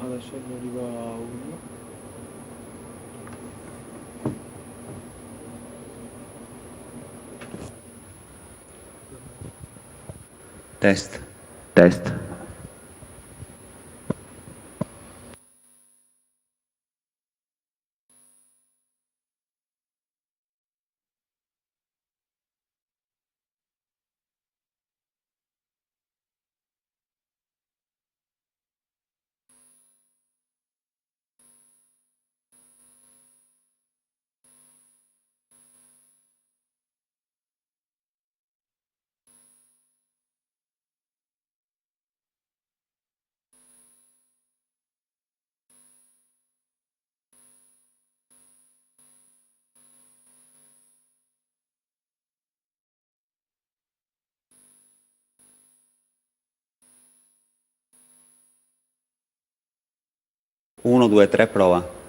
Adesso ne arriva uno. Test, test. Uno, due, tre, prova.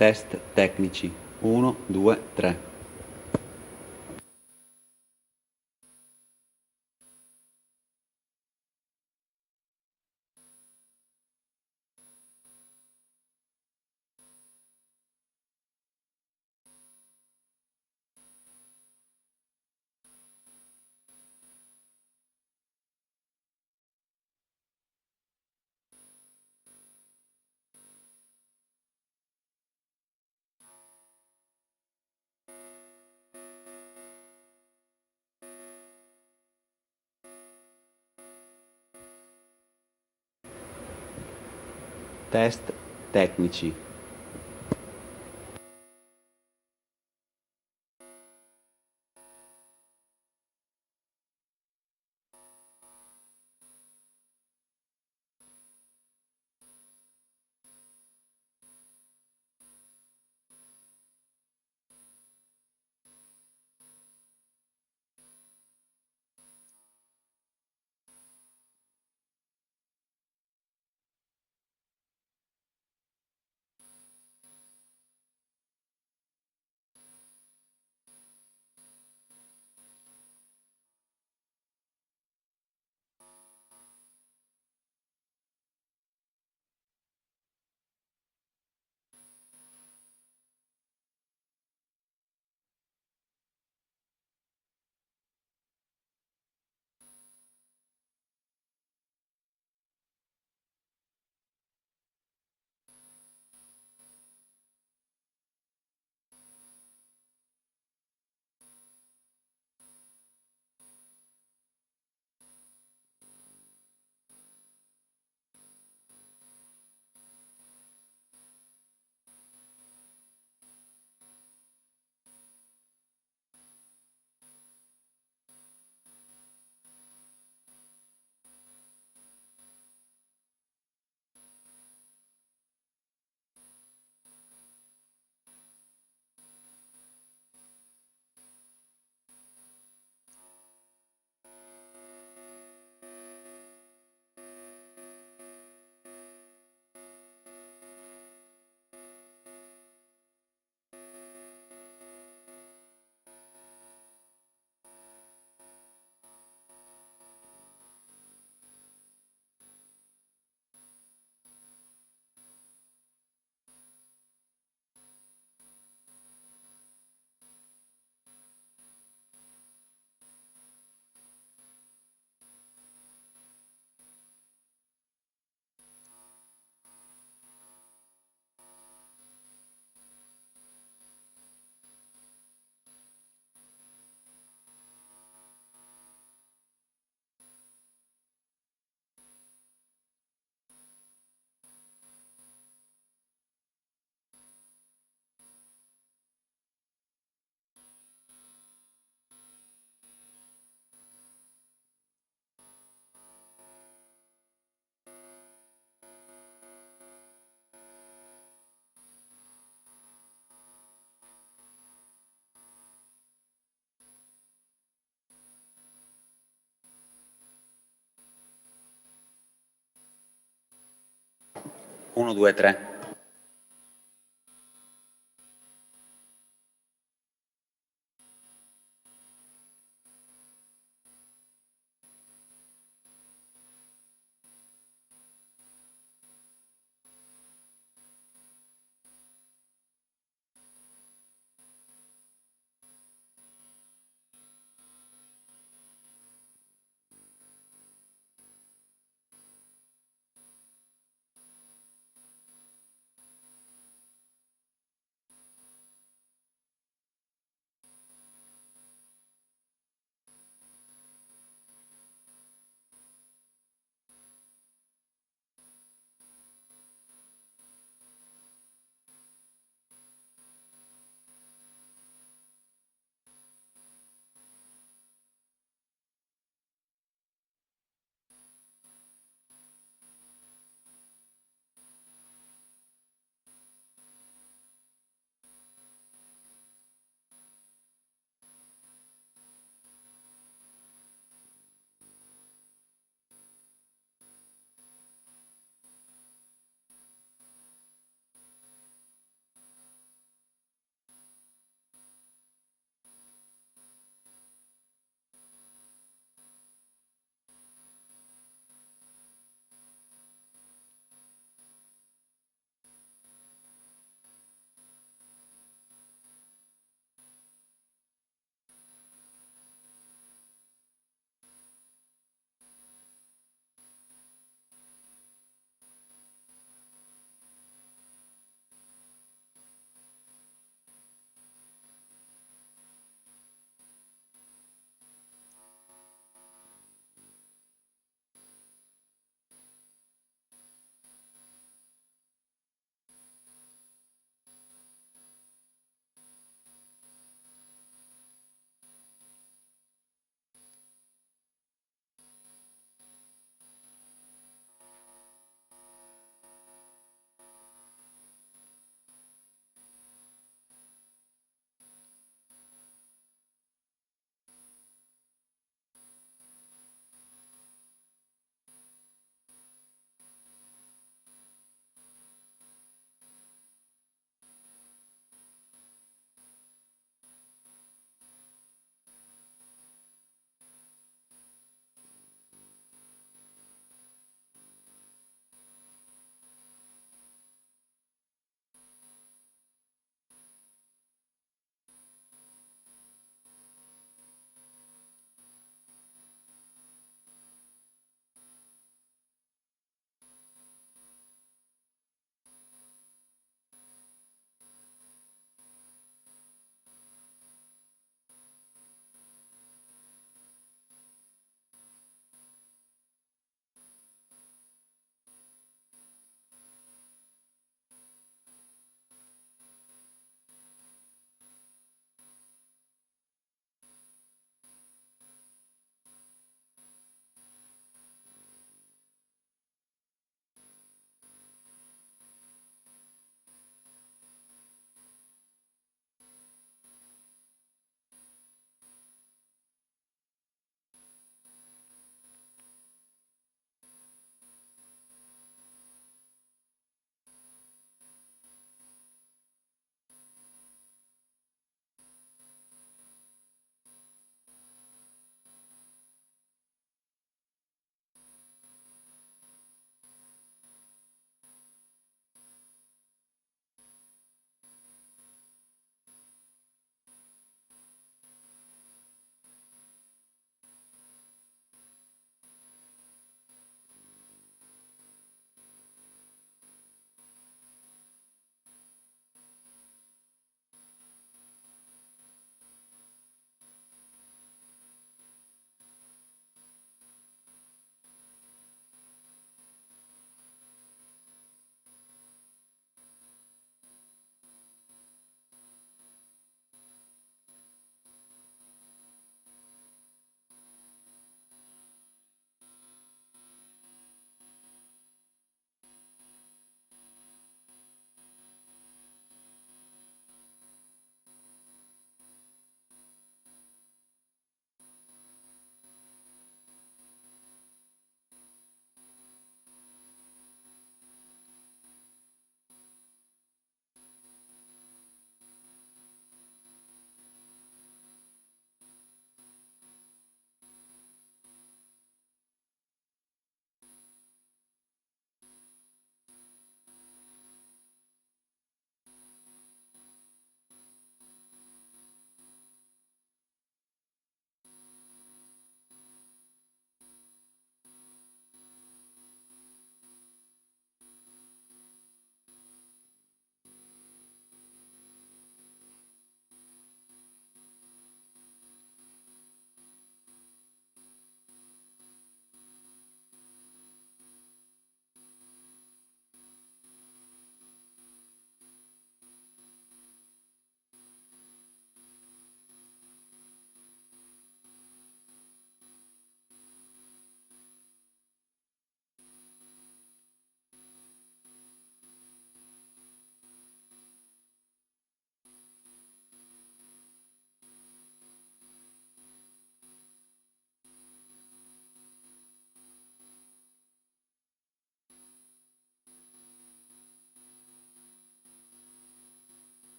Test tecnici. 1, 2, 3. Test tecnici. 1, 2, 3.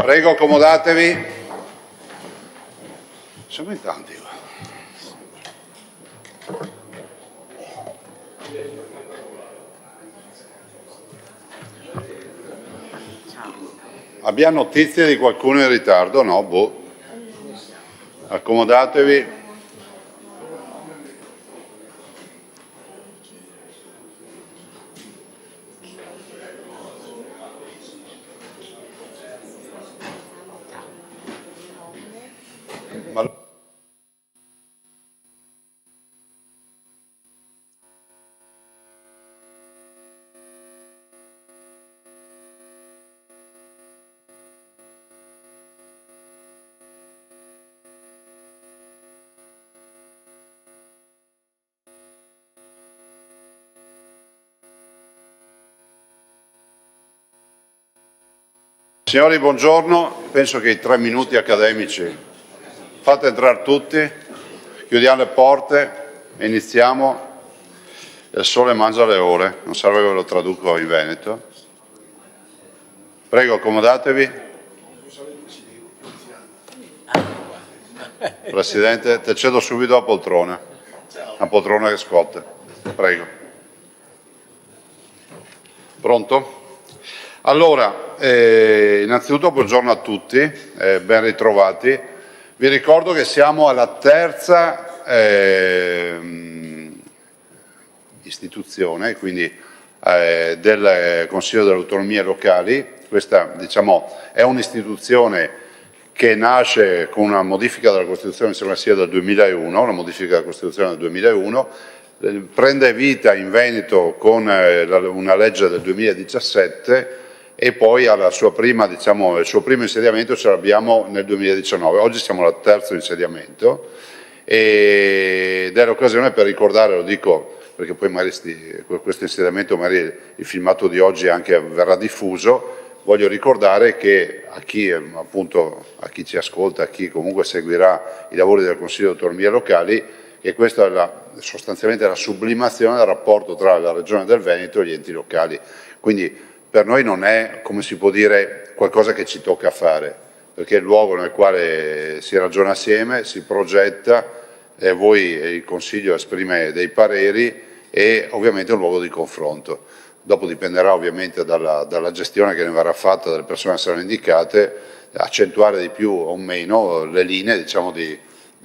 Prego, accomodatevi. Siamo in tanti. Abbiamo notizie di qualcuno in ritardo? No, boh. Accomodatevi. Signori, buongiorno. Penso che i 3 minuti accademici. Fate entrare tutti, chiudiamo le porte e iniziamo. Il sole mangia le ore, non serve che ve lo traduco in veneto. Prego, accomodatevi. Presidente, te cedo subito la poltrona. Una poltrona che scotte. Prego. Pronto? Allora, innanzitutto buongiorno a tutti, ben ritrovati. Vi ricordo che siamo alla terza istituzione, quindi del Consiglio delle Autonomie Locali. Questa, diciamo, è un'istituzione che nasce con una modifica della Costituzione, mi sembra sia del 2001, una modifica della Costituzione del 2001, prende vita in Veneto con una legge del 2017 e poi alla sua prima, diciamo, il suo primo insediamento ce l'abbiamo nel 2019. Oggi siamo al terzo insediamento ed è l'occasione per ricordare, lo dico perché poi magari questo insediamento, magari il filmato di oggi anche verrà diffuso, voglio ricordare che a chi, appunto, a chi ci ascolta, a chi comunque seguirà i lavori del Consiglio di Autonomie Locali, che questa è sostanzialmente la sublimazione del rapporto tra la Regione del Veneto e gli enti locali. Quindi per noi non è, come si può dire, qualcosa che ci tocca fare, perché è il luogo nel quale si ragiona assieme, si progetta, voi il Consiglio esprime dei pareri e ovviamente è un luogo di confronto. Dopo dipenderà ovviamente dalla gestione che ne verrà fatta, dalle persone che saranno indicate, accentuare di più o meno le linee, diciamo, di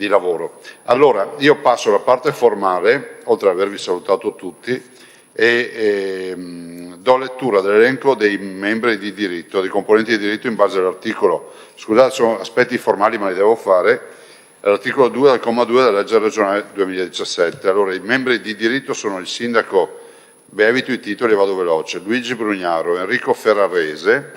lavoro. Allora, io passo alla parte formale, oltre ad avervi salutato tutti, e do lettura dell'elenco dei membri di diritto, dei componenti di diritto in base all'articolo, scusate, sono aspetti formali ma li devo fare, l'articolo 2 del comma 2 della legge regionale 2017. Allora, i membri di diritto sono il sindaco, evito i titoli e vado veloce, Luigi Brugnaro, Enrico Ferrarese,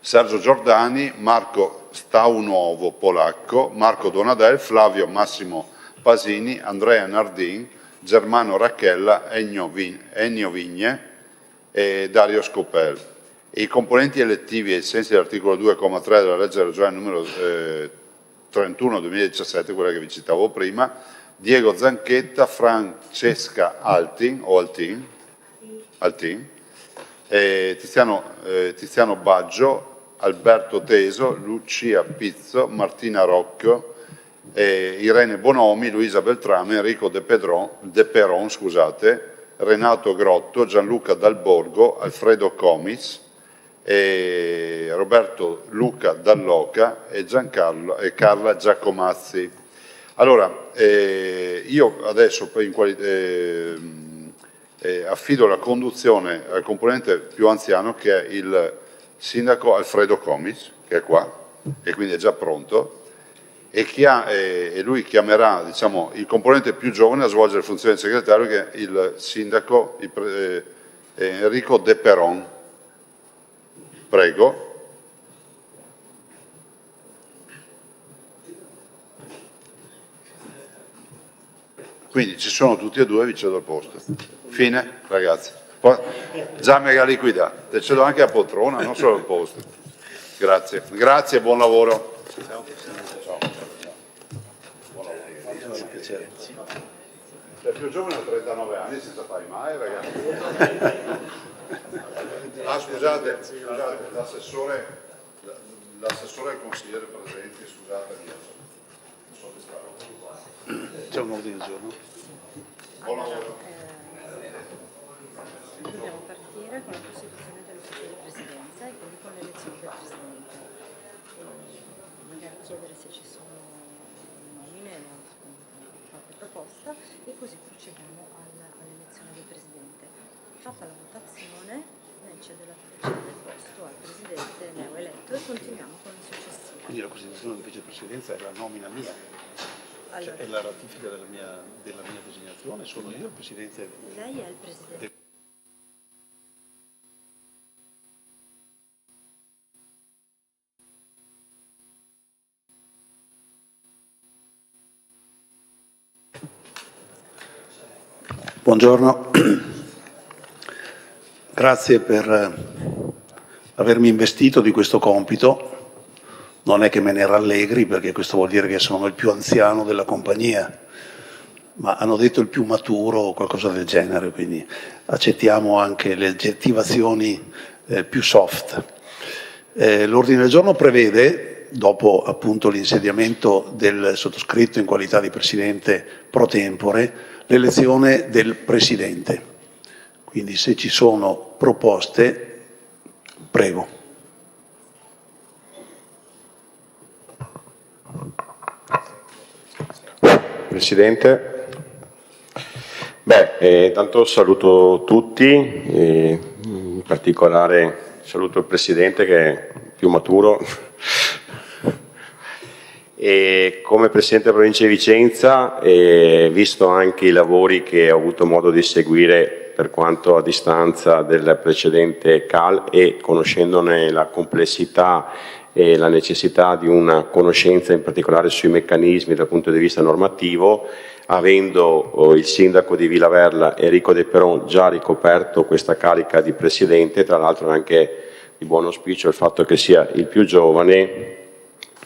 Sergio Giordani, Marco Staunuovo Polacco, Marco Donadel, Flavio Massimo Pasini, Andrea Nardin, Germano Racchella, Ennio Vigne e Dario Scopel. E i componenti elettivi ai sensi dell'articolo 2,3 della legge regionale numero 31-2017, quella che vi citavo prima, Diego Zanchetta, Francesca Altin, Tiziano Baggio, Alberto Teso, Lucia Pizzo, Martina Rocchio, Irene Bonomi, Luisa Beltrame, Enrico De Peron, Renato Grotto, Gianluca Dalborgo, Alfredo Comis, Roberto Luca Dall'Oca e Carla Giacomazzi. Allora, io adesso affido la conduzione al componente più anziano, che è il sindaco Alfredo Comis, che è qua e quindi è già pronto, e lui chiamerà, diciamo, il componente più giovane a svolgere le funzioni di segretario, che è il sindaco Enrico De Peron. Prego. Quindi ci sono tutti e due, vi cedo il posto. Fine, ragazzi. Poi, già mega liquida, te cedo anche la poltrona, non solo il posto. Grazie, grazie e buon lavoro. Ciao. Il più giovane ha 39 anni, senza fare mai, ragazzi. Ah, scusate, l'assessore L'assessore e il consigliere presenti, scusate, C'è un ordine del giorno? buon lavoro. Dobbiamo partire con la costituzione dell'ufficio di presidenza e quindi con l'elezione del presidente. Magari chiedere se ci sono nomine o qualche proposta e così procediamo all'elezione del presidente. Fatta la votazione, lei cede del posto al presidente neoeletto e continuiamo con la successiva. Quindi la costituzione del vicepresidenza è la nomina mia, cioè è la ratifica della mia designazione, sono io il presidente. Lei è il presidente. Buongiorno, grazie per avermi investito di questo compito. Non è che me ne rallegri, perché questo vuol dire che sono il più anziano della compagnia, ma hanno detto il più maturo o qualcosa del genere, quindi accettiamo anche le aggettivazioni più soft. L'ordine del giorno prevede, dopo appunto l'insediamento del sottoscritto in qualità di Presidente pro tempore, l'elezione del Presidente. Quindi se ci sono proposte, prego. Presidente, intanto saluto tutti, in particolare saluto il Presidente che è più maturo. E come Presidente della Provincia di Vicenza, visto anche i lavori che ho avuto modo di seguire per quanto a distanza del precedente CAL e conoscendone la complessità e la necessità di una conoscenza in particolare sui meccanismi dal punto di vista normativo, avendo il sindaco di Villaverla Enrico De Peron già ricoperto questa carica di Presidente, tra l'altro anche di buon auspicio il fatto che sia il più giovane,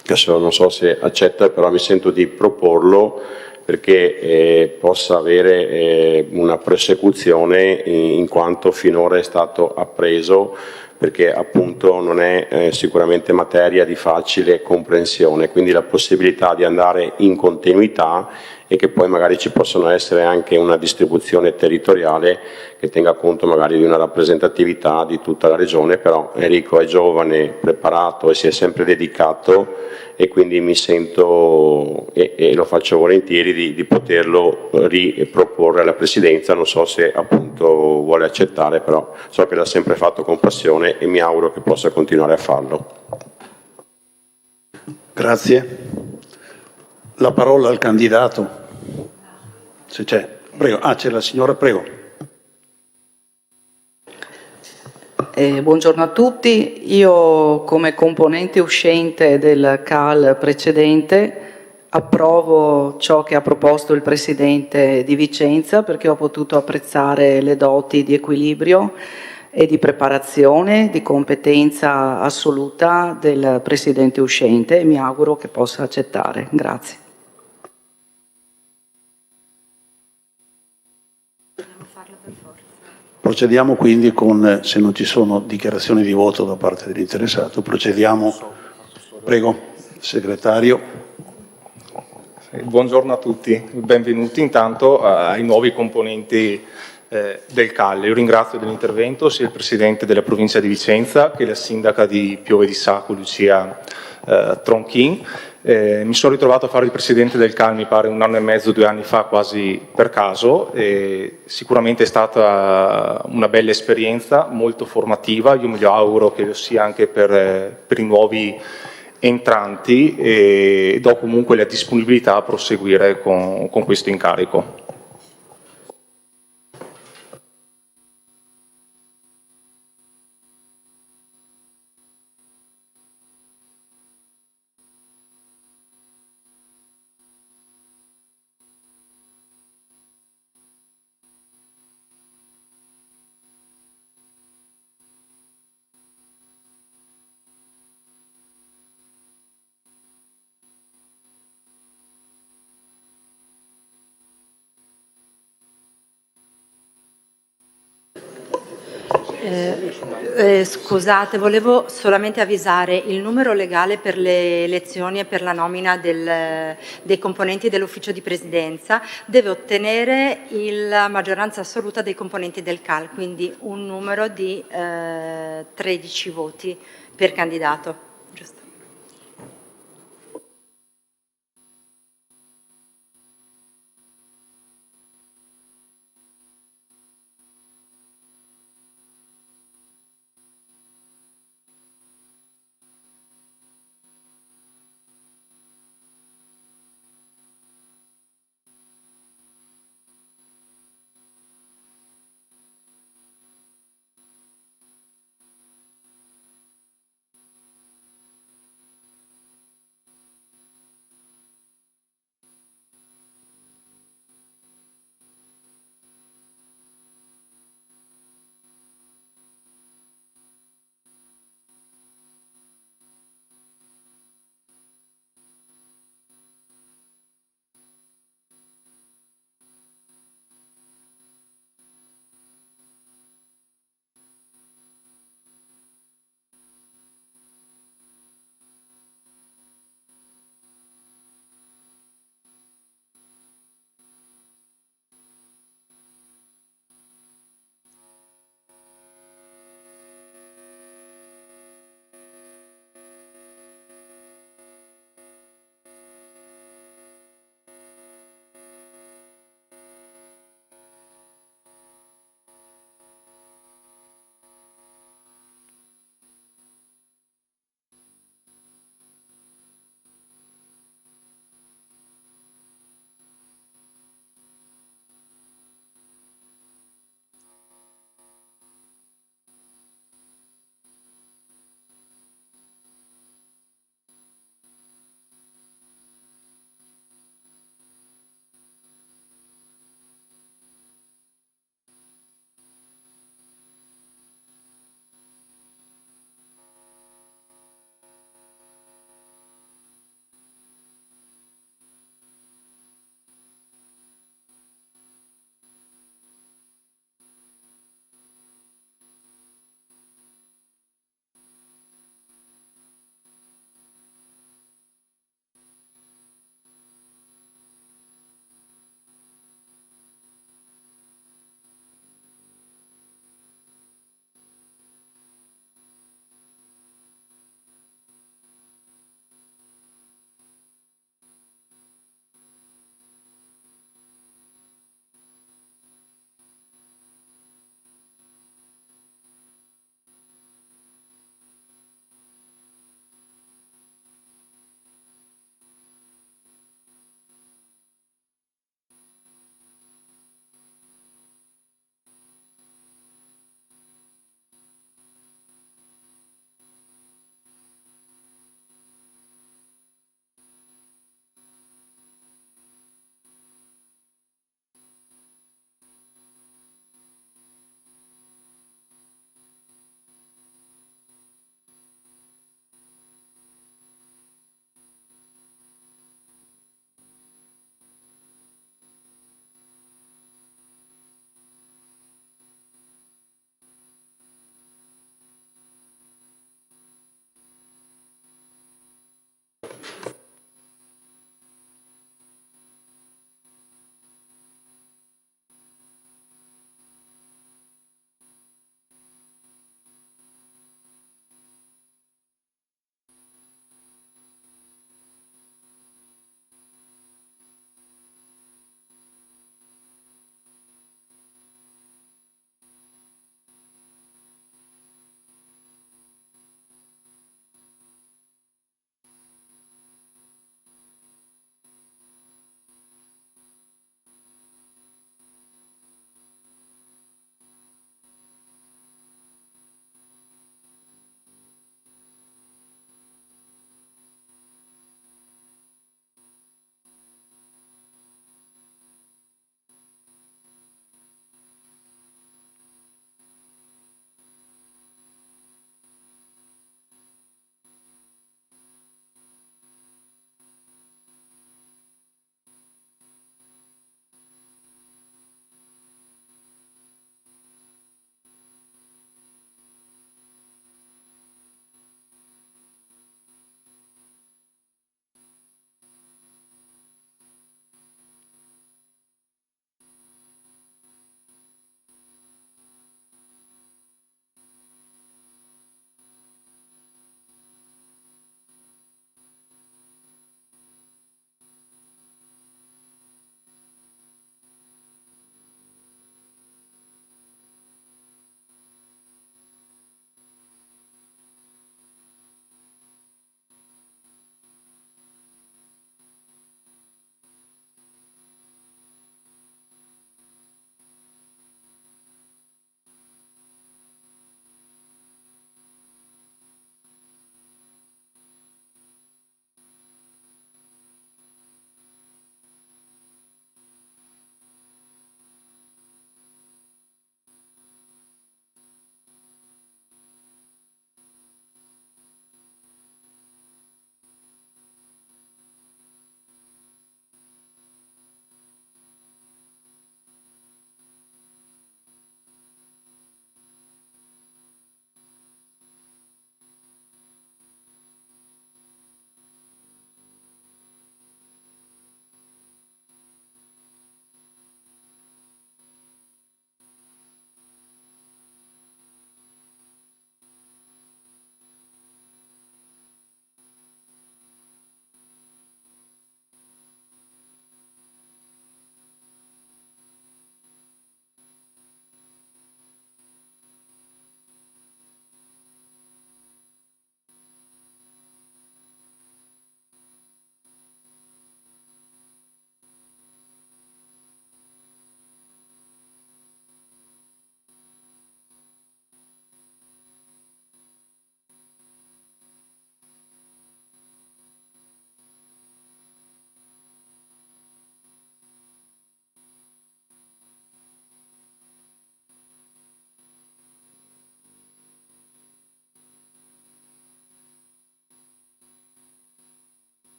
che non so se accetta, però mi sento di proporlo perché possa avere una prosecuzione in quanto finora è stato appreso, perché appunto non è sicuramente materia di facile comprensione, quindi la possibilità di andare in continuità e che poi magari ci possono essere anche una distribuzione territoriale che tenga conto magari di una rappresentatività di tutta la regione, però Enrico è giovane, preparato e si è sempre dedicato e quindi mi sento e lo faccio volentieri di poterlo riproporre alla Presidenza. Non so se appunto vuole accettare, però so che l'ha sempre fatto con passione e mi auguro che possa continuare a farlo. Grazie. La parola al candidato, se c'è. Prego. C'è la signora, prego. Buongiorno a tutti, io come componente uscente del CAL precedente approvo ciò che ha proposto il Presidente di Vicenza, perché ho potuto apprezzare le doti di equilibrio e di preparazione, di competenza assoluta del Presidente uscente e mi auguro che possa accettare. Grazie. Procediamo quindi con, se non ci sono dichiarazioni di voto da parte dell'interessato, procediamo. Prego, segretario. Buongiorno a tutti, benvenuti intanto ai nuovi componenti del CAL. Io ringrazio dell'intervento sia il Presidente della Provincia di Vicenza che la Sindaca di Piove di Sacco, Lucia Tronchin. Mi sono ritrovato a fare il Presidente del CAL, mi pare 1 anno e mezzo, 2 anni fa, quasi per caso. Sicuramente è stata una bella esperienza, molto formativa. Io me lo auguro che lo sia anche per i nuovi entranti e do comunque la disponibilità a proseguire con questo incarico. Scusate, volevo solamente avvisare il numero legale per le elezioni e per la nomina dei componenti dell'ufficio di presidenza deve ottenere la maggioranza assoluta dei componenti del CAL, quindi un numero di 13 voti per candidato. Giusto.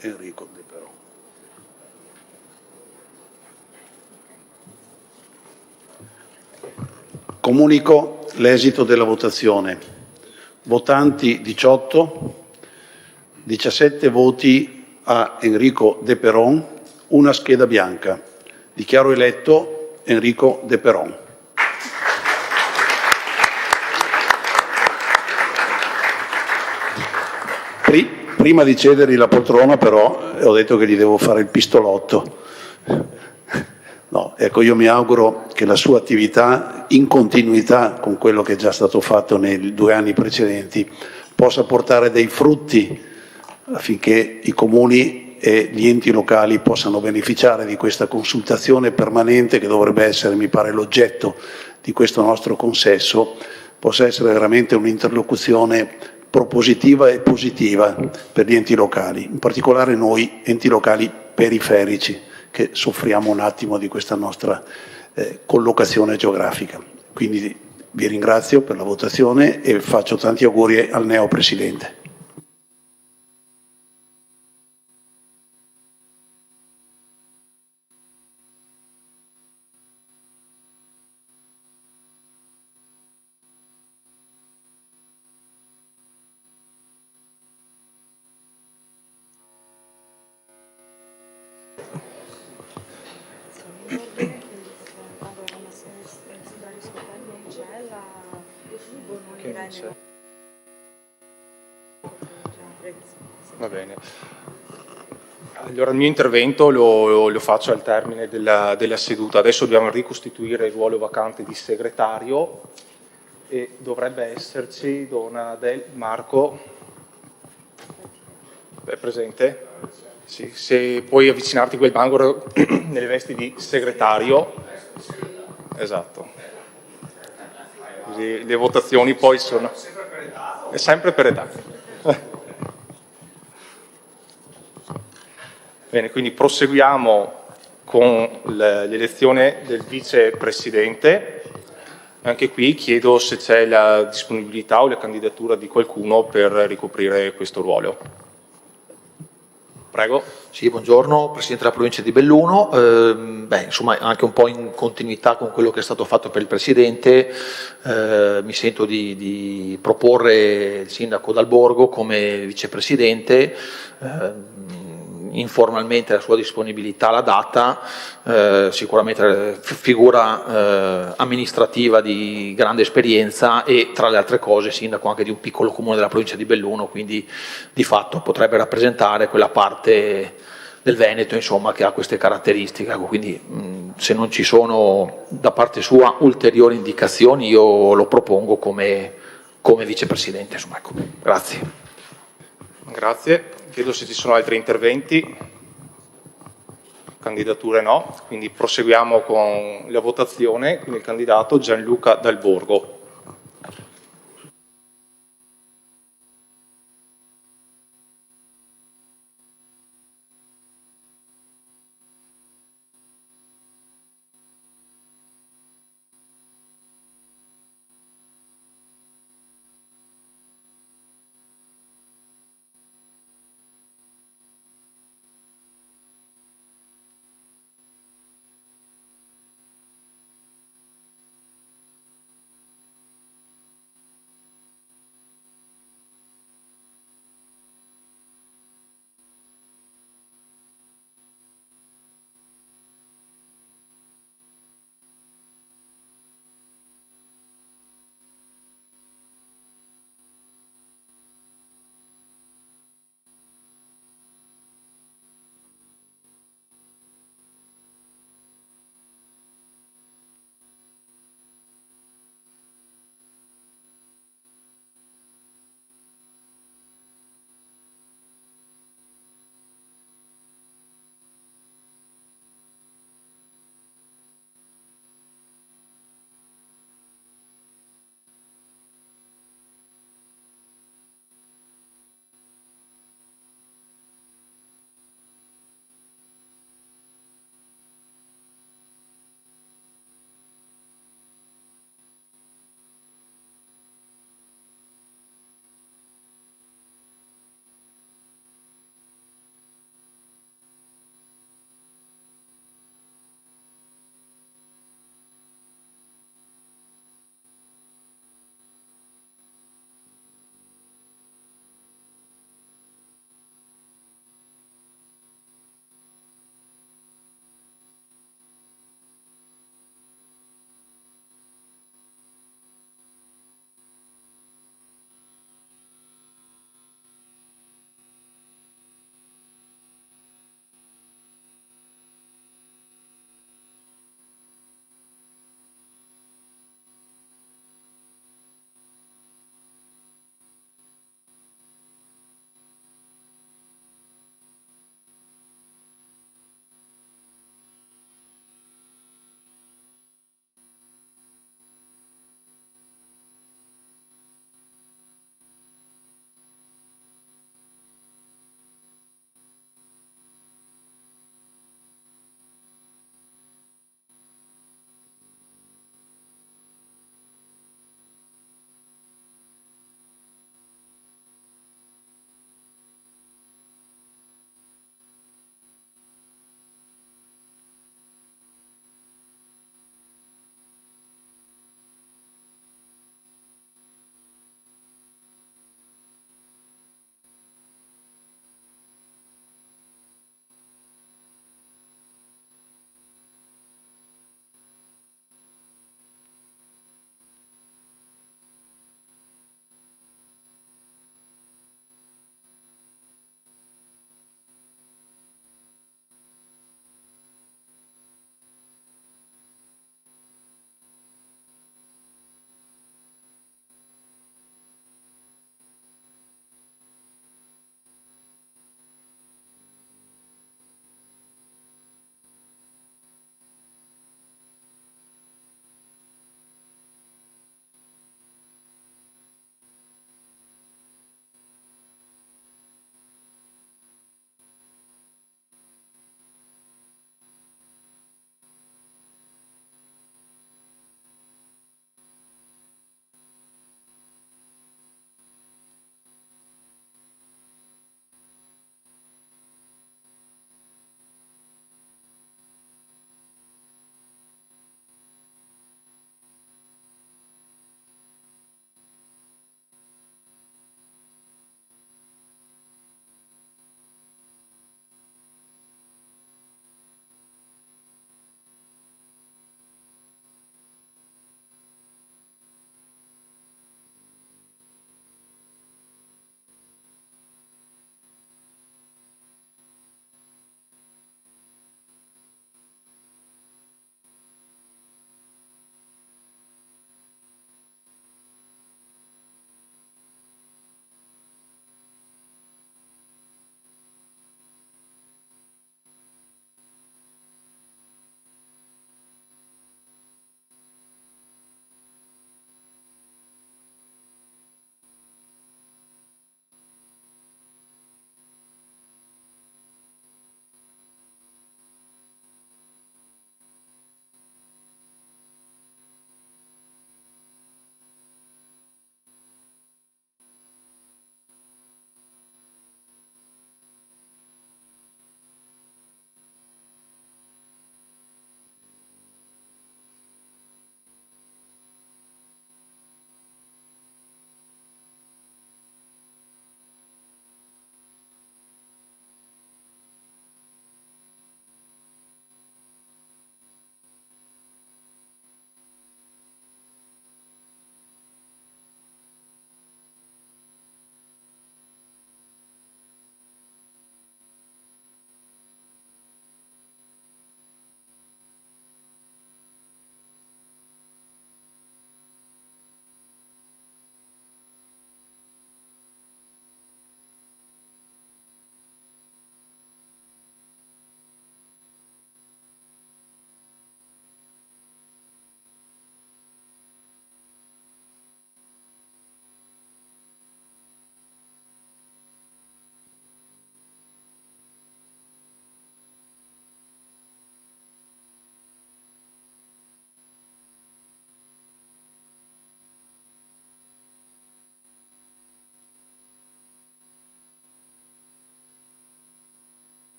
Enrico De Peron. Comunico l'esito della votazione. Votanti 18, 17 voti a Enrico De Peron, una scheda bianca. Dichiaro eletto Enrico De Peron. Prima di cedergli la poltrona, però, ho detto che gli devo fare il pistolotto. No, ecco, io mi auguro che la sua attività, in continuità con quello che è già stato fatto nei 2 anni precedenti, possa portare dei frutti affinché i comuni e gli enti locali possano beneficiare di questa consultazione permanente che dovrebbe essere, mi pare, l'oggetto di questo nostro consesso, possa essere veramente un'interlocuzione propositiva e positiva per gli enti locali, in particolare noi enti locali periferici che soffriamo un attimo di questa nostra collocazione geografica. Quindi vi ringrazio per la votazione e faccio tanti auguri al neo Presidente. Va bene. Allora il mio intervento lo faccio al termine della seduta. Adesso dobbiamo ricostituire il ruolo vacante di segretario e dovrebbe esserci Marco. È presente? Sì, se puoi avvicinarti a quel banco nelle vesti di segretario. Esatto. Così le votazioni poi sono... È sempre per età. Bene, quindi proseguiamo con l'elezione del vicepresidente. Anche qui chiedo se c'è la disponibilità o la candidatura di qualcuno per ricoprire questo ruolo. Prego. Sì, buongiorno, Presidente della Provincia di Belluno. Insomma, anche un po' in continuità con quello che è stato fatto per il Presidente, mi sento di proporre il Sindaco Dalborgo come Vicepresidente. Informalmente la sua disponibilità la data, sicuramente figura amministrativa di grande esperienza e tra le altre cose sindaco anche di un piccolo comune della provincia di Belluno, quindi di fatto potrebbe rappresentare quella parte del Veneto insomma, che ha queste caratteristiche. Quindi se non ci sono da parte sua ulteriori indicazioni io lo propongo come vicepresidente. Insomma, ecco. Grazie. Grazie. Chiedo se ci sono altri interventi. Candidature no, quindi proseguiamo con la votazione. Quindi il candidato Gianluca Dalborgo.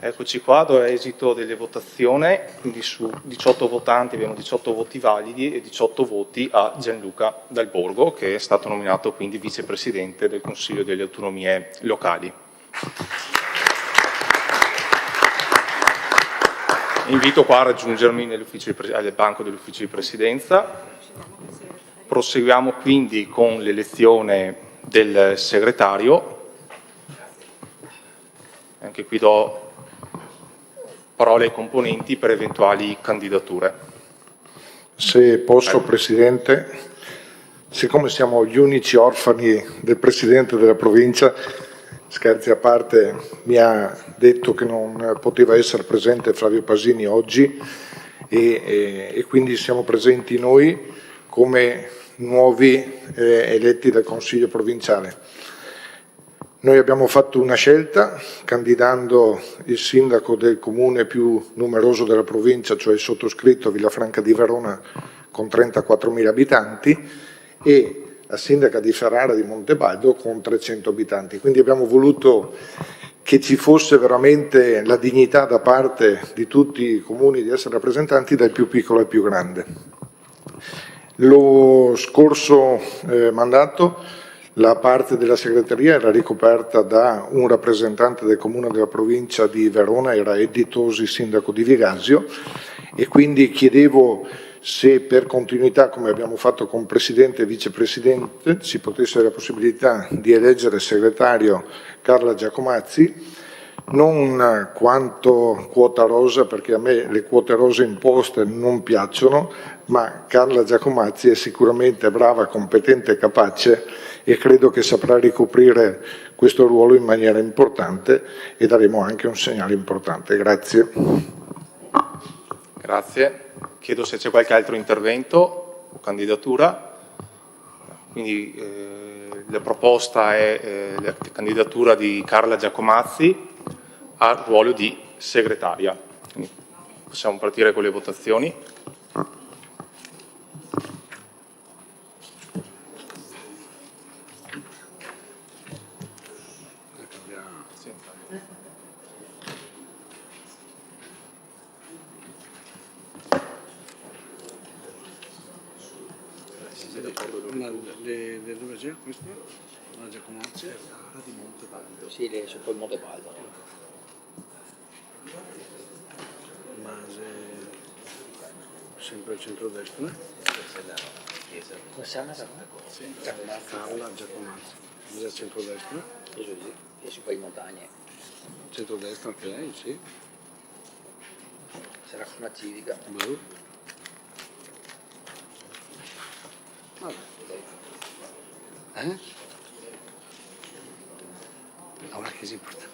Eccoci qua, do esito delle votazioni, quindi su 18 votanti abbiamo 18 voti validi e 18 voti a Gianluca Dal Borgo, che è stato nominato quindi vicepresidente del Consiglio delle Autonomie Locali. Invito qua a raggiungermi al banco dell'ufficio di presidenza. Proseguiamo quindi con l'elezione del segretario. Anche qui do parole ai componenti per eventuali candidature. Se posso, Presidente, siccome siamo gli unici orfani del Presidente della provincia, scherzi a parte, mi ha detto che non poteva essere presente Flavio Pasini oggi e quindi siamo presenti noi come nuovi eletti dal Consiglio provinciale. Noi abbiamo fatto una scelta candidando il sindaco del comune più numeroso della provincia, cioè il sottoscritto Villafranca di Verona, con 34.000 abitanti, e la sindaca di Ferrara di Montebaldo con 300 abitanti. Quindi abbiamo voluto che ci fosse veramente la dignità da parte di tutti i comuni di essere rappresentanti dal più piccolo al più grande. Lo scorso mandato la parte della segreteria era ricoperta da un rappresentante del comune della provincia di Verona, era Eddie Tosi, sindaco di Vigasio, e quindi chiedevo se per continuità, come abbiamo fatto con presidente e vicepresidente, si potesse avere la possibilità di eleggere segretario Carla Giacomazzi, non quanto quota rosa, perché a me le quote rose imposte non piacciono, ma Carla Giacomazzi è sicuramente brava, competente e capace e credo che saprà ricoprire questo ruolo in maniera importante e daremo anche un segnale importante. Grazie. Grazie. Chiedo se c'è qualche altro intervento o candidatura. Quindi la proposta è la candidatura di Carla Giacomazzi al ruolo di segretaria. Quindi possiamo partire con le votazioni. Le dove c'è questo? La Giacomazzi? Di Montebaldo. Sì, lei è sotto il Montebaldo. Mase sempre al centro-destra. Carla Giacomazzi. Mase al centro-destra. E su poi in montagne. Centro-destra anche lei, sì. Sarà una civica. Boh. Ahora che si importa.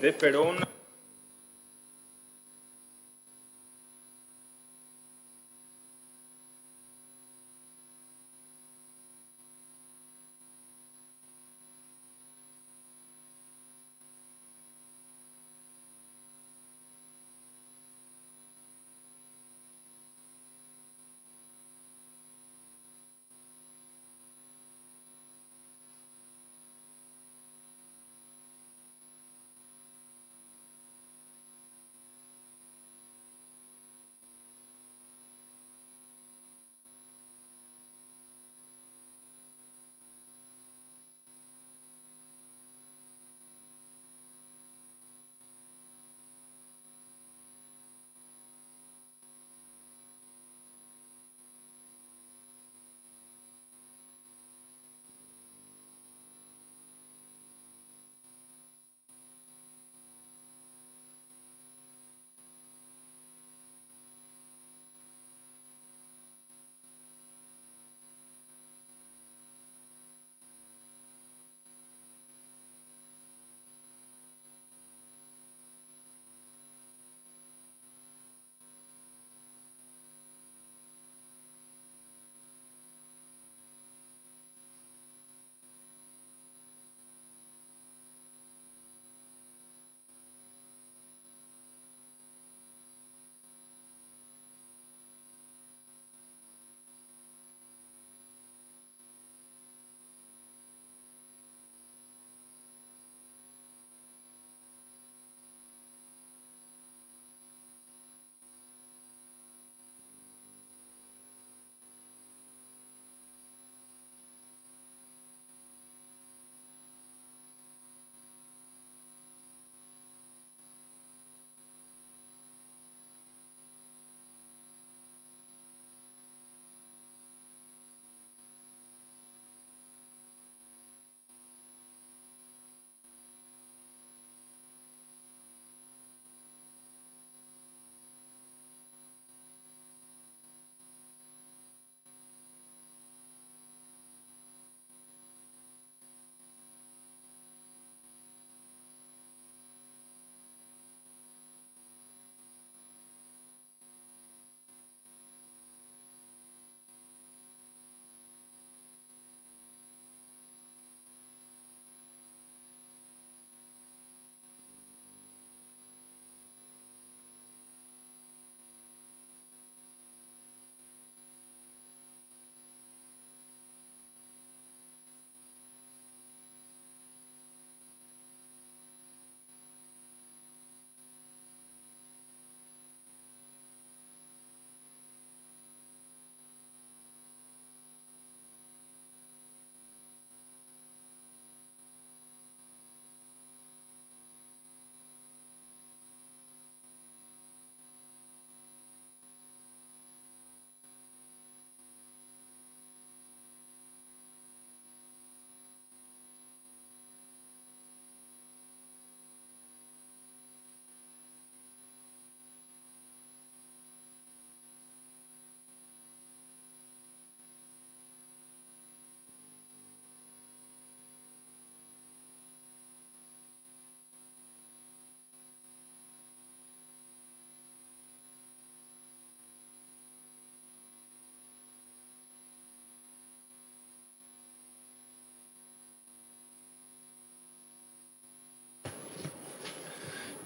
De Peron.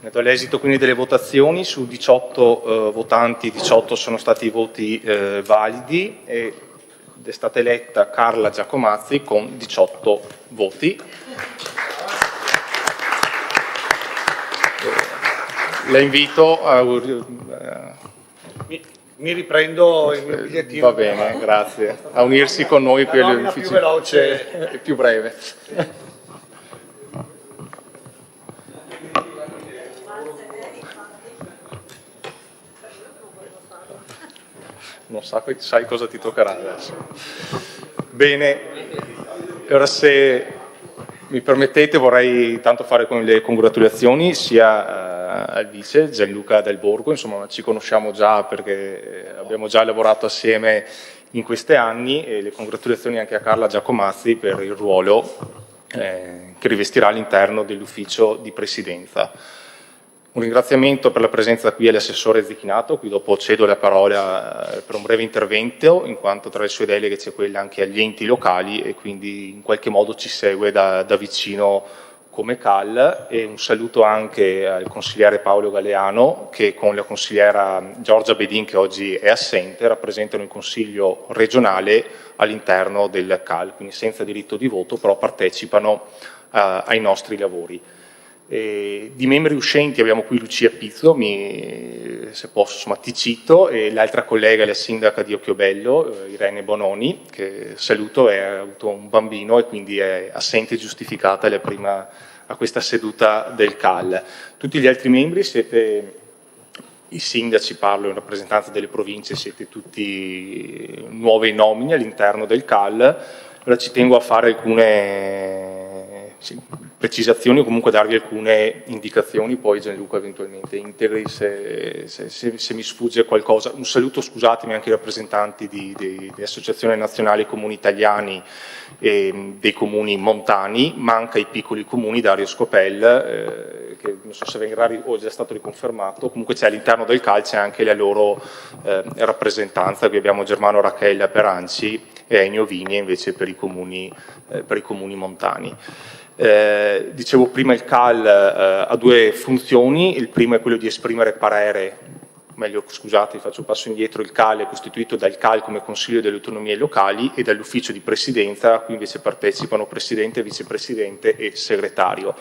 Ne do l'esito quindi delle votazioni. Su 18 votanti, 18 sono stati i voti validi ed è stata eletta Carla Giacomazzi con 18 voti. La invito a... Mi riprendo il mio bigliettino. Va bene, grazie. A unirsi con noi qui La nomina più veloce e più breve. Non sai cosa ti toccherà adesso. Bene, ora se mi permettete vorrei tanto fare con le congratulazioni sia al vice Gianluca Del Borgo, insomma ci conosciamo già perché abbiamo già lavorato assieme in questi anni, e le congratulazioni anche a Carla Giacomazzi per il ruolo che rivestirà all'interno dell'ufficio di presidenza. Un ringraziamento per la presenza qui all'assessore Zecchinato, qui dopo cedo la parola per un breve intervento, in quanto tra le sue deleghe c'è quella anche agli enti locali e quindi in qualche modo ci segue da vicino come CAL, e un saluto anche al consigliere Paolo Galeano che con la consigliera Giorgia Bedin, che oggi è assente, rappresentano il Consiglio regionale all'interno del CAL, quindi senza diritto di voto, però partecipano ai nostri lavori. Di membri uscenti abbiamo qui Lucia Pizzo, se posso insomma, ti cito, e l'altra collega è la sindaca di Occhiobello, Irene Bononi, che saluto, ha avuto un bambino e quindi è assente e giustificata la prima a questa seduta del CAL. Tutti gli altri membri siete i sindaci, parlo in rappresentanza delle province, siete tutti nuove nomine all'interno del CAL. Ora ci tengo a fare alcune precisazioni o comunque darvi alcune indicazioni, poi Gianluca eventualmente integri se mi sfugge qualcosa. Un saluto, scusatemi, anche ai rappresentanti di Associazione Nazionale Comuni Italiani e dei comuni montani, manca i piccoli comuni, Dario Scopel, che non so se verrà o è già stato riconfermato, comunque c'è all'interno del CAL c'è anche la loro rappresentanza, qui abbiamo Germano Rachella per Anci e Ennio Vini invece per i comuni montani. Dicevo prima, il CAL ha due funzioni, il primo è quello di esprimere parere, meglio scusate faccio un passo indietro, il CAL è costituito dal CAL come Consiglio delle Autonomie Locali e dall'ufficio di presidenza, qui invece partecipano presidente, vicepresidente e segretario.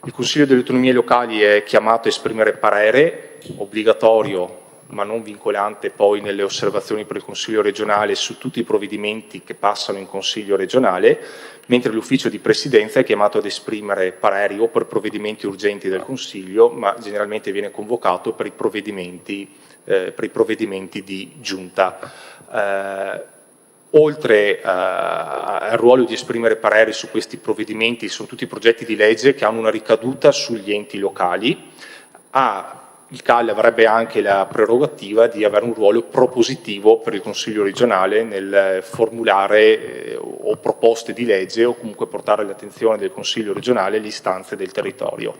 Il Consiglio delle Autonomie Locali è chiamato a esprimere parere, obbligatorio ma non vincolante poi nelle osservazioni per il Consiglio regionale su tutti i provvedimenti che passano in Consiglio regionale, mentre l'ufficio di presidenza è chiamato ad esprimere pareri o per provvedimenti urgenti del Consiglio, ma generalmente viene convocato per i provvedimenti di giunta. Oltre al ruolo di esprimere pareri su questi provvedimenti, sono tutti progetti di legge che hanno una ricaduta sugli enti locali. Il CAL avrebbe anche la prerogativa di avere un ruolo propositivo per il Consiglio regionale nel formulare o proposte di legge o comunque portare all'attenzione del Consiglio regionale le istanze del territorio.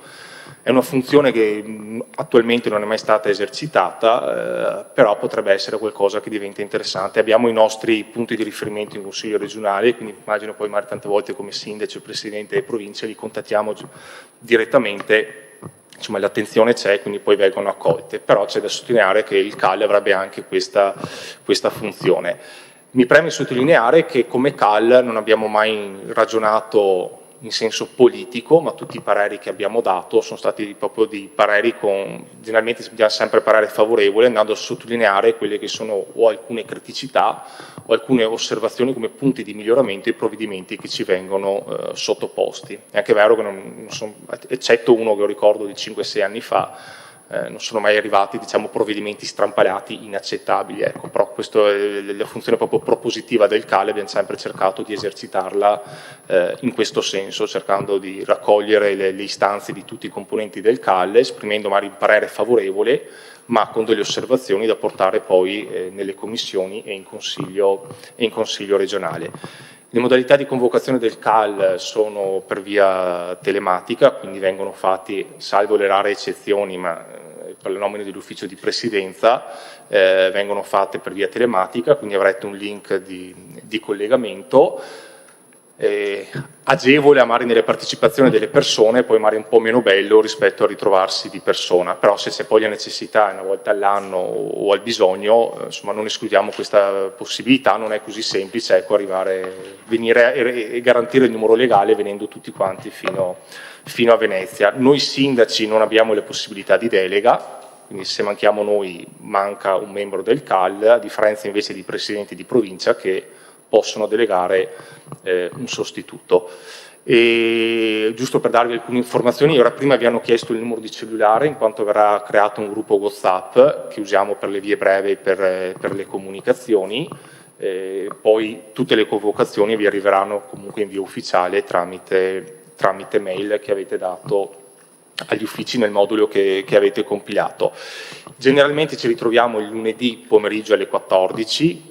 È una funzione che attualmente non è mai stata esercitata, però potrebbe essere qualcosa che diventa interessante. Abbiamo i nostri punti di riferimento in Consiglio regionale, quindi immagino poi magari tante volte come sindaci o presidente delle province li contattiamo direttamente. Insomma, l'attenzione c'è, quindi poi vengono accolte, però c'è da sottolineare che il CAL avrebbe anche questa funzione. Mi preme sottolineare che come CAL non abbiamo mai ragionato in senso politico, ma tutti i pareri che abbiamo dato sono stati proprio di pareri generalmente diamo sempre parere favorevole, andando a sottolineare quelle che sono o alcune criticità o alcune osservazioni come punti di miglioramento ai provvedimenti che ci vengono sottoposti. È anche vero che eccetto uno che ho ricordo di 5-6 anni fa, non sono mai arrivati provvedimenti strampalati inaccettabili, ecco, però questa è la funzione proprio propositiva del CAL, abbiamo sempre cercato di esercitarla in questo senso, cercando di raccogliere le istanze di tutti i componenti del CAL, esprimendo magari un parere favorevole, ma con delle osservazioni da portare poi nelle commissioni e in consiglio regionale. Le modalità di convocazione del CAL sono per via telematica, quindi vengono fatti, salvo le rare eccezioni, ma per la nomina dell'ufficio di presidenza, vengono fatte per via telematica, quindi avrete un link di collegamento. agevole magari nelle partecipazioni delle persone, poi magari un po' meno bello rispetto a ritrovarsi di persona, però se c'è poi la necessità una volta all'anno o al bisogno, insomma non escludiamo questa possibilità, non è così semplice, ecco, venire e garantire il numero legale venendo tutti quanti fino a Venezia. Noi sindaci non abbiamo le possibilità di delega, quindi se manchiamo noi manca un membro del CAL, a differenza invece di presidenti di provincia che possono delegare un sostituto. E giusto per darvi alcune informazioni, ora prima vi hanno chiesto il numero di cellulare in quanto verrà creato un gruppo WhatsApp che usiamo per le vie brevi e per le comunicazioni, poi tutte le convocazioni vi arriveranno comunque in via ufficiale tramite mail che avete dato agli uffici nel modulo che avete compilato. Generalmente ci ritroviamo il lunedì pomeriggio alle 14,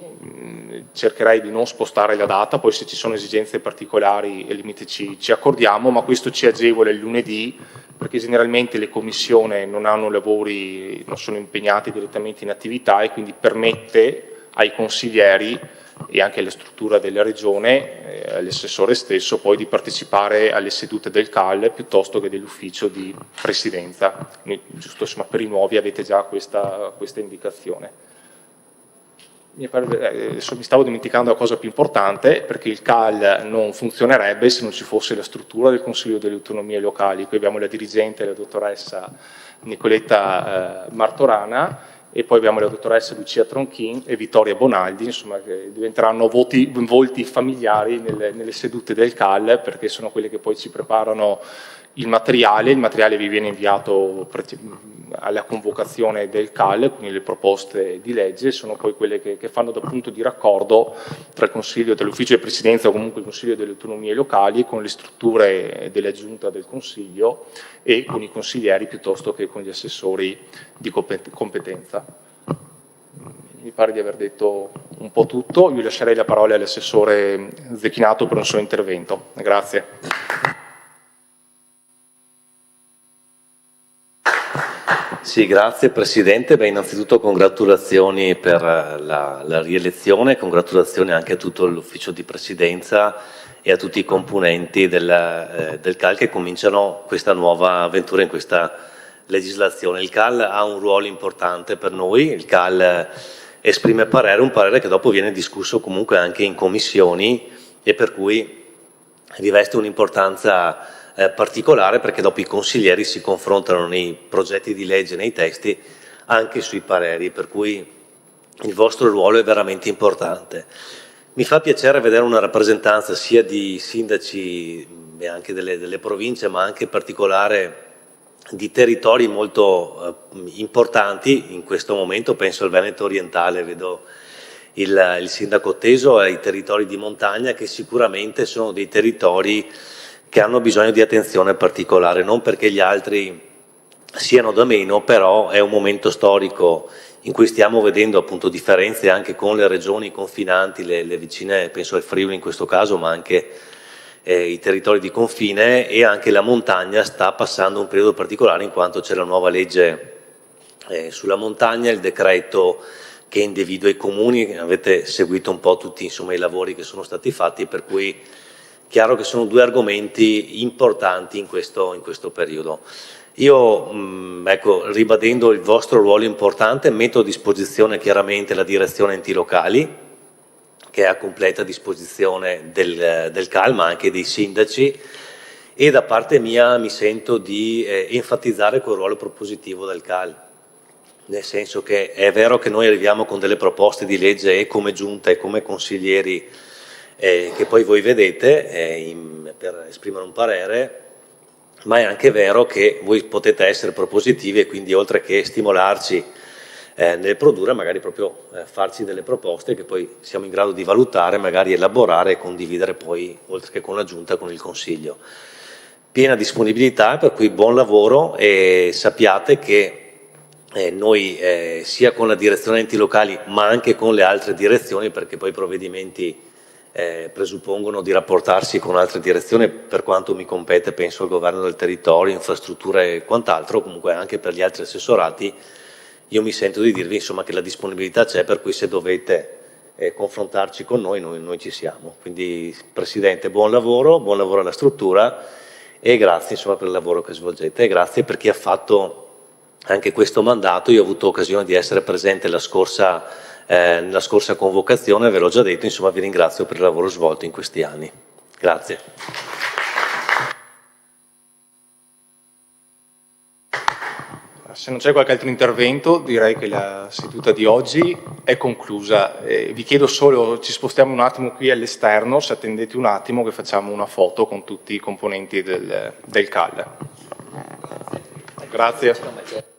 cercherei di non spostare la data, poi se ci sono esigenze particolari e limiti ci accordiamo, ma questo ci agevola il lunedì perché generalmente le commissioni non hanno lavori, non sono impegnate direttamente in attività e quindi permette ai consiglieri e anche alla struttura della regione, all'assessore stesso, poi di partecipare alle sedute del CAL piuttosto che dell'ufficio di presidenza. Giusto insomma, per i nuovi avete già questa indicazione. Adesso mi stavo dimenticando la cosa più importante, perché il CAL non funzionerebbe se non ci fosse la struttura del Consiglio delle Autonomie Locali. Qui abbiamo la dirigente, la dottoressa Nicoletta Martorana, e poi abbiamo la dottoressa Lucia Tronchin e Vittoria Bonaldi, insomma, che diventeranno volti familiari nelle sedute del CAL, perché sono quelle che poi ci preparano il materiale vi viene inviato alla convocazione del CAL, quindi le proposte di legge sono poi quelle che fanno da punto di raccordo tra il Consiglio dell'Ufficio di Presidenza o comunque il Consiglio delle Autonomie Locali con le strutture della Giunta del Consiglio e con i consiglieri piuttosto che con gli assessori di competenza. Mi pare di aver detto un po' tutto, io lascerei la parola all'assessore Zecchinato per un suo intervento. Grazie. Sì, grazie Presidente. Beh, innanzitutto congratulazioni per la rielezione, congratulazioni anche a tutto l'ufficio di Presidenza e a tutti i componenti del CAL che cominciano questa nuova avventura in questa legislazione. Il CAL ha un ruolo importante per noi, il CAL esprime un parere che dopo viene discusso comunque anche in commissioni e per cui riveste un'importanza particolare, perché dopo i consiglieri si confrontano nei progetti di legge, nei testi, anche sui pareri, per cui il vostro ruolo è veramente importante. Mi fa piacere vedere una rappresentanza sia di sindaci e anche delle province, ma anche in particolare di territori molto importanti in questo momento. Penso al Veneto orientale, vedo il sindaco Teso, ai territori di montagna, che sicuramente sono dei territori che hanno bisogno di attenzione particolare, non perché gli altri siano da meno, però è un momento storico in cui stiamo vedendo appunto differenze anche con le regioni confinanti, le vicine, penso al Friuli in questo caso, ma anche i territori di confine, e anche la montagna sta passando un periodo particolare in quanto c'è la nuova legge sulla montagna, il decreto che individua i comuni, avete seguito un po' tutti insomma, i lavori che sono stati fatti, per cui chiaro che sono due argomenti importanti in questo periodo. Io, ecco, ribadendo il vostro ruolo importante, metto a disposizione chiaramente la direzione enti locali, che è a completa disposizione del CAL, ma anche dei sindaci, e da parte mia mi sento di enfatizzare quel ruolo propositivo del CAL, nel senso che è vero che noi arriviamo con delle proposte di legge e come giunta e come consiglieri che poi voi vedete per esprimere un parere, ma è anche vero che voi potete essere propositivi e quindi oltre che stimolarci nel produrre, magari proprio farci delle proposte che poi siamo in grado di valutare, magari elaborare e condividere poi, oltre che con la Giunta, con il Consiglio. Piena disponibilità, per cui buon lavoro, e sappiate che noi sia con la direzione enti locali ma anche con le altre direzioni, perché poi i provvedimenti presuppongono di rapportarsi con altre direzioni, per quanto mi compete penso al governo del territorio, infrastrutture e quant'altro, comunque anche per gli altri assessorati, io mi sento di dirvi insomma che la disponibilità c'è, per cui se dovete confrontarci con noi ci siamo. Quindi Presidente, buon lavoro alla struttura e grazie insomma, per il lavoro che svolgete e grazie per chi ha fatto anche questo mandato. Io ho avuto occasione di essere presente nella scorsa convocazione, ve l'ho già detto, insomma vi ringrazio per il lavoro svolto in questi anni. Grazie. Se non c'è qualche altro intervento, direi che la seduta di oggi è conclusa. Vi chiedo solo, ci spostiamo un attimo qui all'esterno, se attendete un attimo che facciamo una foto con tutti i componenti del CAL. Grazie.